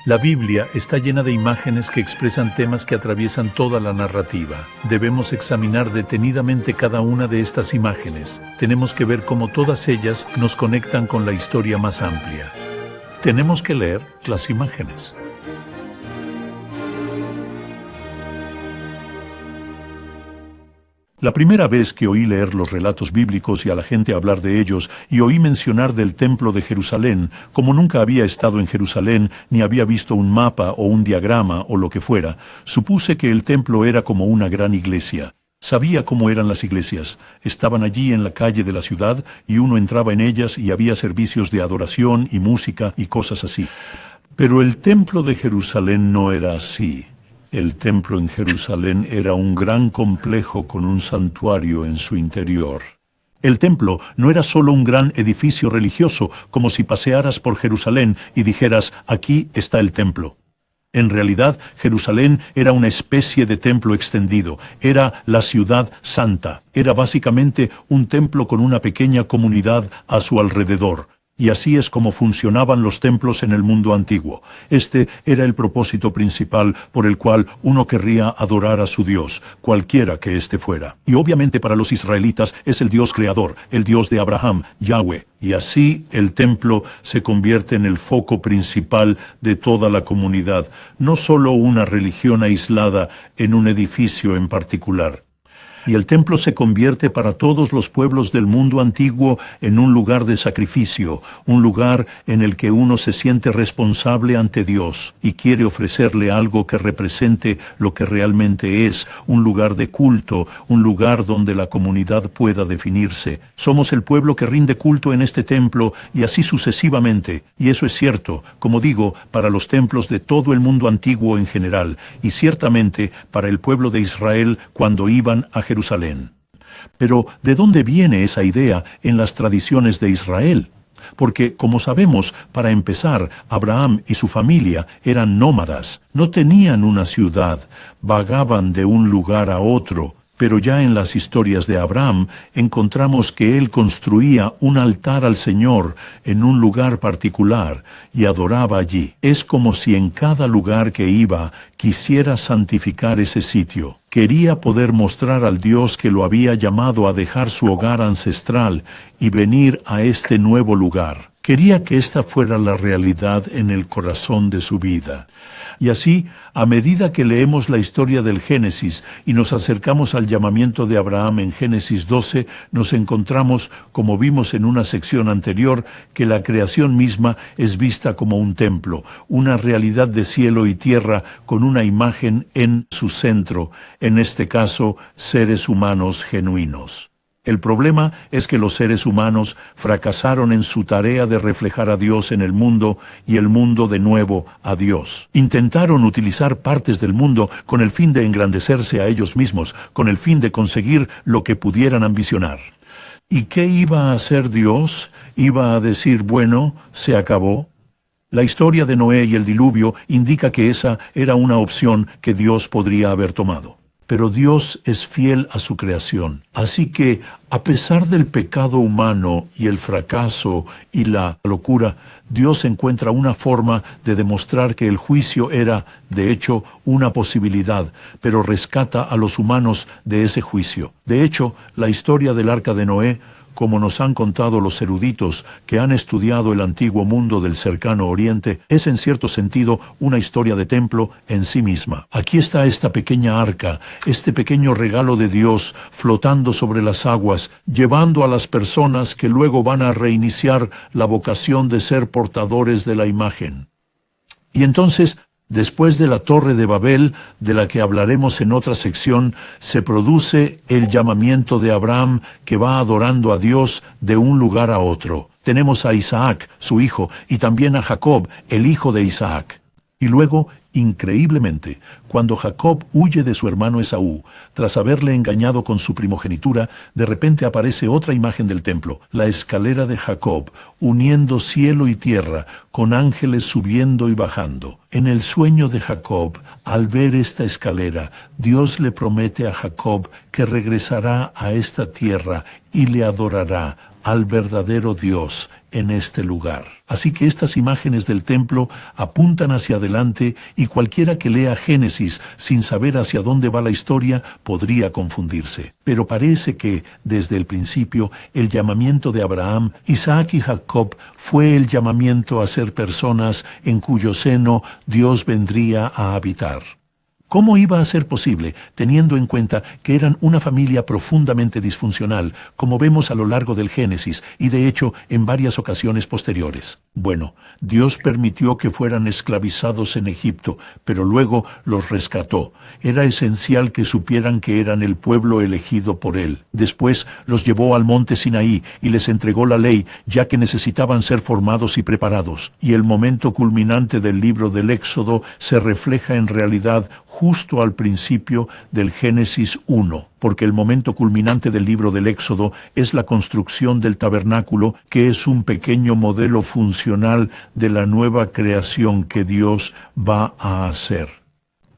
La Biblia está llena de imágenes que expresan temas que atraviesan toda la narrativa. Debemos examinar detenidamente cada una de estas imágenes. Tenemos que ver cómo todas ellas nos conectan con la historia más amplia. Tenemos que leer las imágenes. La primera vez que oí leer los relatos bíblicos y a la gente hablar de ellos, y oí mencionar del Templo de Jerusalén, como nunca había estado en Jerusalén, ni había visto un mapa o un diagrama o lo que fuera, supuse que el templo era como una gran iglesia. Sabía cómo eran las iglesias. Estaban allí en la calle de la ciudad y uno entraba en ellas y había servicios de adoración y música y cosas así. Pero el Templo de Jerusalén no era así. El templo en Jerusalén era un gran complejo con un santuario en su interior. El templo no era solo un gran edificio religioso, como si pasearas por Jerusalén y dijeras, aquí está el templo. En realidad, Jerusalén era una especie de templo extendido, era la ciudad santa, era básicamente un templo con una pequeña comunidad a su alrededor. Y así es como funcionaban los templos en el mundo antiguo. Este era el propósito principal por el cual uno querría adorar a su Dios, cualquiera que éste fuera. Y obviamente para los israelitas es el Dios creador, el Dios de Abraham, Yahweh. Y así el templo se convierte en el foco principal de toda la comunidad, no solo una religión aislada en un edificio en particular. Y el templo se convierte para todos los pueblos del mundo antiguo en un lugar de sacrificio, un lugar en el que uno se siente responsable ante Dios y quiere ofrecerle algo que represente lo que realmente es, un lugar de culto, un lugar donde la comunidad pueda definirse. Somos el pueblo que rinde culto en este templo y así sucesivamente. Y eso es cierto, como digo, para los templos de todo el mundo antiguo en general, y ciertamente para el pueblo de Israel cuando iban a Jerusalén. Pero, ¿de dónde viene esa idea en las tradiciones de Israel? Porque, como sabemos, para empezar, Abraham y su familia eran nómadas, no tenían una ciudad, vagaban de un lugar a otro. Pero ya en las historias de Abraham encontramos que él construía un altar al Señor en un lugar particular y adoraba allí. Es como si en cada lugar que iba quisiera santificar ese sitio. Quería poder mostrar al Dios que lo había llamado a dejar su hogar ancestral y venir a este nuevo lugar. Quería que esta fuera la realidad en el corazón de su vida. Y así, a medida que leemos la historia del Génesis y nos acercamos al llamamiento de Abraham en Génesis 12, nos encontramos, como vimos en una sección anterior, que la creación misma es vista como un templo, una realidad de cielo y tierra con una imagen en su centro, en este caso, seres humanos genuinos. El problema es que los seres humanos fracasaron en su tarea de reflejar a Dios en el mundo y el mundo de nuevo a Dios. Intentaron utilizar partes del mundo con el fin de engrandecerse a ellos mismos, con el fin de conseguir lo que pudieran ambicionar. ¿Y qué iba a hacer Dios? ¿Iba a decir, bueno, se acabó? La historia de Noé y el diluvio indica que esa era una opción que Dios podría haber tomado. Pero Dios es fiel a su creación. Así que, a pesar del pecado humano y el fracaso y la locura, Dios encuentra una forma de demostrar que el juicio era, de hecho, una posibilidad, pero rescata a los humanos de ese juicio. De hecho, la historia del Arca de Noé, como nos han contado los eruditos que han estudiado el antiguo mundo del cercano Oriente, es en cierto sentido una historia de templo en sí misma. Aquí está esta pequeña arca, este pequeño regalo de Dios flotando sobre las aguas, llevando a las personas que luego van a reiniciar la vocación de ser portadores de la imagen. Y entonces, después de la Torre de Babel, de la que hablaremos en otra sección, se produce el llamamiento de Abraham que va adorando a Dios de un lugar a otro. Tenemos a Isaac, su hijo, y también a Jacob, el hijo de Isaac. Y luego, increíblemente, cuando Jacob huye de su hermano Esaú, tras haberle engañado con su primogenitura, de repente aparece otra imagen del templo, la escalera de Jacob, uniendo cielo y tierra, con ángeles subiendo y bajando. En el sueño de Jacob, al ver esta escalera, Dios le promete a Jacob que regresará a esta tierra y le adorará al verdadero Dios en este lugar. Así que estas imágenes del templo apuntan hacia adelante y cualquiera que lea Génesis sin saber hacia dónde va la historia podría confundirse. Pero parece que, desde el principio, el llamamiento de Abraham, Isaac y Jacob fue el llamamiento a ser personas en cuyo seno Dios vendría a habitar. ¿Cómo iba a ser posible, teniendo en cuenta que eran una familia profundamente disfuncional, como vemos a lo largo del Génesis y de hecho en varias ocasiones posteriores? Bueno, Dios permitió que fueran esclavizados en Egipto, pero luego los rescató. Era esencial que supieran que eran el pueblo elegido por Él. Después los llevó al monte Sinaí y les entregó la ley, ya que necesitaban ser formados y preparados. Y el momento culminante del libro del Éxodo se refleja en realidad justo al principio del Génesis 1, porque el momento culminante del libro del Éxodo es la construcción del tabernáculo, que es un pequeño modelo funcional de la nueva creación que Dios va a hacer.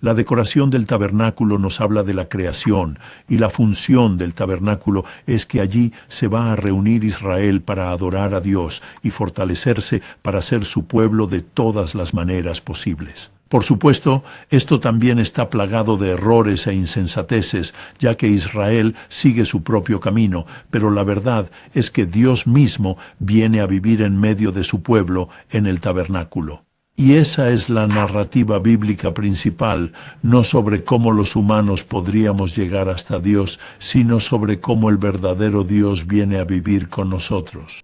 La decoración del tabernáculo nos habla de la creación, y la función del tabernáculo es que allí se va a reunir Israel para adorar a Dios y fortalecerse para ser su pueblo de todas las maneras posibles. Por supuesto, esto también está plagado de errores e insensateces, ya que Israel sigue su propio camino, pero la verdad es que Dios mismo viene a vivir en medio de su pueblo en el tabernáculo. Y esa es la narrativa bíblica principal, no sobre cómo los humanos podríamos llegar hasta Dios, sino sobre cómo el verdadero Dios viene a vivir con nosotros.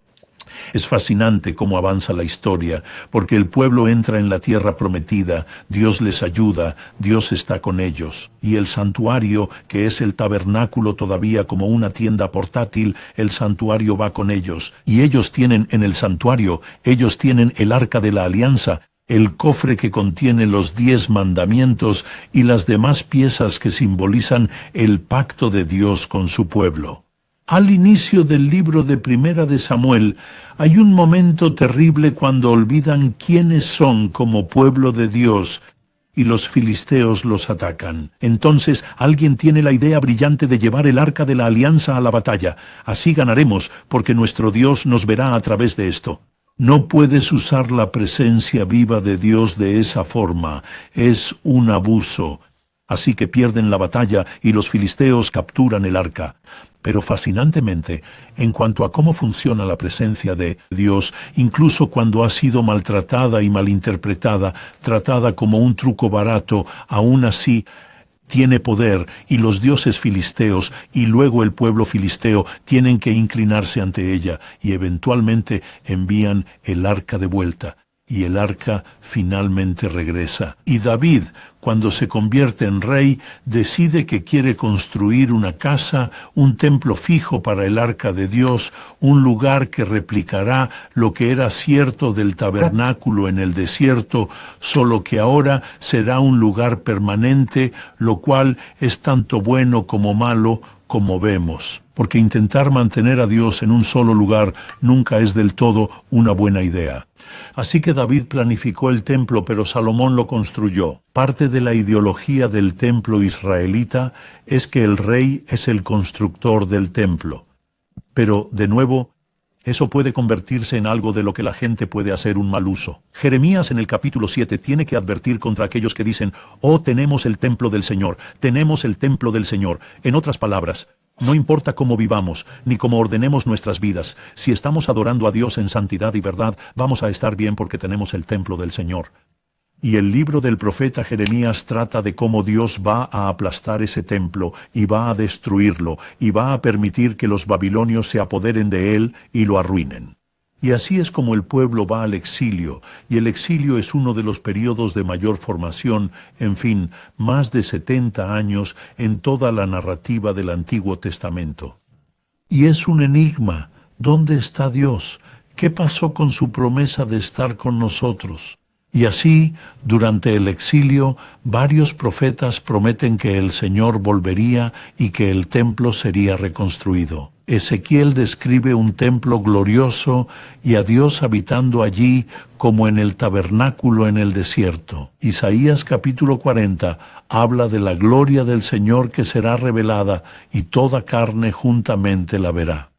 Es fascinante cómo avanza la historia, porque el pueblo entra en la tierra prometida, Dios les ayuda, Dios está con ellos. Y el santuario, que es el tabernáculo todavía como una tienda portátil, el santuario va con ellos. Y ellos tienen en el santuario, ellos tienen el arca de la alianza, el cofre que contiene los 10 mandamientos y las demás piezas que simbolizan el pacto de Dios con su pueblo. Al inicio del libro de Primera de Samuel, hay un momento terrible cuando olvidan quiénes son como pueblo de Dios y los filisteos los atacan. Entonces alguien tiene la idea brillante de llevar el arca de la alianza a la batalla. Así ganaremos, porque nuestro Dios nos verá a través de esto. No puedes usar la presencia viva de Dios de esa forma. Es un abuso. Así que pierden la batalla y los filisteos capturan el arca. Pero fascinantemente, en cuanto a cómo funciona la presencia de Dios, incluso cuando ha sido maltratada y malinterpretada, tratada como un truco barato, aún así tiene poder, y los dioses filisteos y luego el pueblo filisteo tienen que inclinarse ante ella, y eventualmente envían el arca de vuelta. Y el arca finalmente regresa. Y David, cuando se convierte en rey, decide que quiere construir una casa, un templo fijo para el arca de Dios, un lugar que replicará lo que era cierto del tabernáculo en el desierto, solo que ahora será un lugar permanente, lo cual es tanto bueno como malo, como vemos. Porque intentar mantener a Dios en un solo lugar nunca es del todo una buena idea. Así que David planificó el templo, pero Salomón lo construyó. Parte de la ideología del templo israelita es que el rey es el constructor del templo. Pero, de nuevo, eso puede convertirse en algo de lo que la gente puede hacer un mal uso. Jeremías en el capítulo 7 tiene que advertir contra aquellos que dicen, «Oh, tenemos el templo del Señor, tenemos el templo del Señor». En otras palabras, no importa cómo vivamos, ni cómo ordenemos nuestras vidas, si estamos adorando a Dios en santidad y verdad, vamos a estar bien porque tenemos el templo del Señor. Y el libro del profeta Jeremías trata de cómo Dios va a aplastar ese templo y va a destruirlo y va a permitir que los babilonios se apoderen de él y lo arruinen. Y así es como el pueblo va al exilio, y el exilio es uno de los periodos de mayor formación, en fin, más de 70 años en toda la narrativa del Antiguo Testamento. Y es un enigma. ¿Dónde está Dios? ¿Qué pasó con su promesa de estar con nosotros? Y así, durante el exilio, varios profetas prometen que el Señor volvería y que el templo sería reconstruido. Ezequiel describe un templo glorioso y a Dios habitando allí como en el tabernáculo en el desierto. Isaías capítulo 40 habla de la gloria del Señor que será revelada y toda carne juntamente la verá.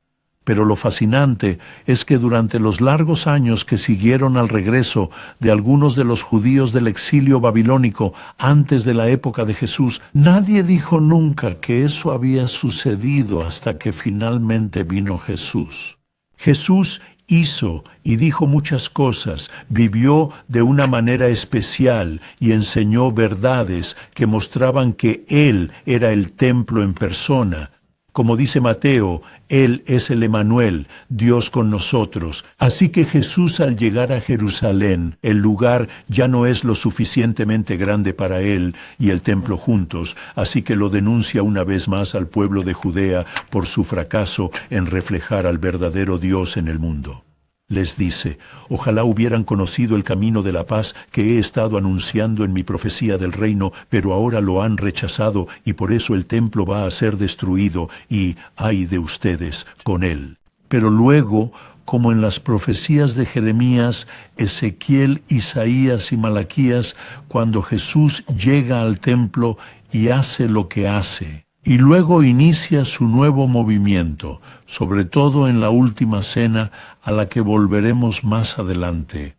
Pero lo fascinante es que durante los largos años que siguieron al regreso de algunos de los judíos del exilio babilónico antes de la época de Jesús, nadie dijo nunca que eso había sucedido hasta que finalmente vino Jesús. Jesús hizo y dijo muchas cosas, vivió de una manera especial y enseñó verdades que mostraban que Él era el templo en persona. Como dice Mateo, Él es el Emanuel, Dios con nosotros. Así que Jesús, al llegar a Jerusalén, el lugar ya no es lo suficientemente grande para Él y el templo juntos, así que lo denuncia una vez más al pueblo de Judea por su fracaso en reflejar al verdadero Dios en el mundo. Les dice: ojalá hubieran conocido el camino de la paz que he estado anunciando en mi profecía del reino, pero ahora lo han rechazado y por eso el templo va a ser destruido y ay de ustedes con él. Pero luego, como en las profecías de Jeremías, Ezequiel, Isaías y Malaquías, cuando Jesús llega al templo y hace lo que hace, y luego inicia su nuevo movimiento, sobre todo en la última cena a la que volveremos más adelante.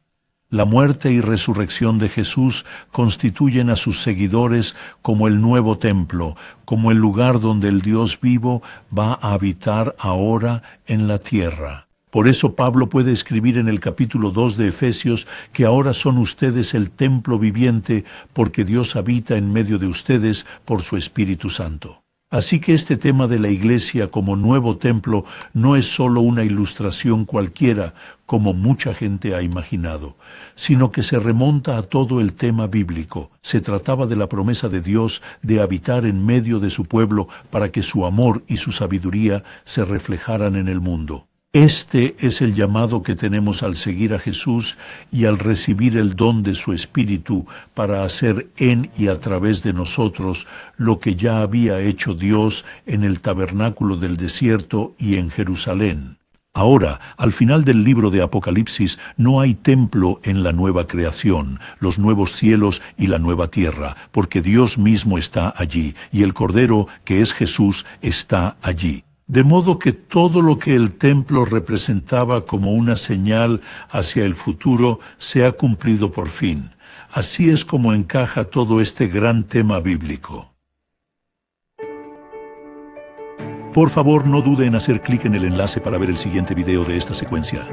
La muerte y resurrección de Jesús constituyen a sus seguidores como el nuevo templo, como el lugar donde el Dios vivo va a habitar ahora en la tierra. Por eso Pablo puede escribir en el capítulo 2 de Efesios que ahora son ustedes el templo viviente porque Dios habita en medio de ustedes por su Espíritu Santo. Así que este tema de la Iglesia como nuevo templo no es solo una ilustración cualquiera, como mucha gente ha imaginado, sino que se remonta a todo el tema bíblico. Se trataba de la promesa de Dios de habitar en medio de su pueblo para que su amor y su sabiduría se reflejaran en el mundo. Este es el llamado que tenemos al seguir a Jesús y al recibir el don de su Espíritu para hacer en y a través de nosotros lo que ya había hecho Dios en el tabernáculo del desierto y en Jerusalén. Ahora, al final del libro de Apocalipsis, no hay templo en la nueva creación, los nuevos cielos y la nueva tierra, porque Dios mismo está allí, y el Cordero, que es Jesús, está allí. De modo que todo lo que el templo representaba como una señal hacia el futuro se ha cumplido por fin. Así es como encaja todo este gran tema bíblico. Por favor, no dude en hacer clic en el enlace para ver el siguiente video de esta secuencia.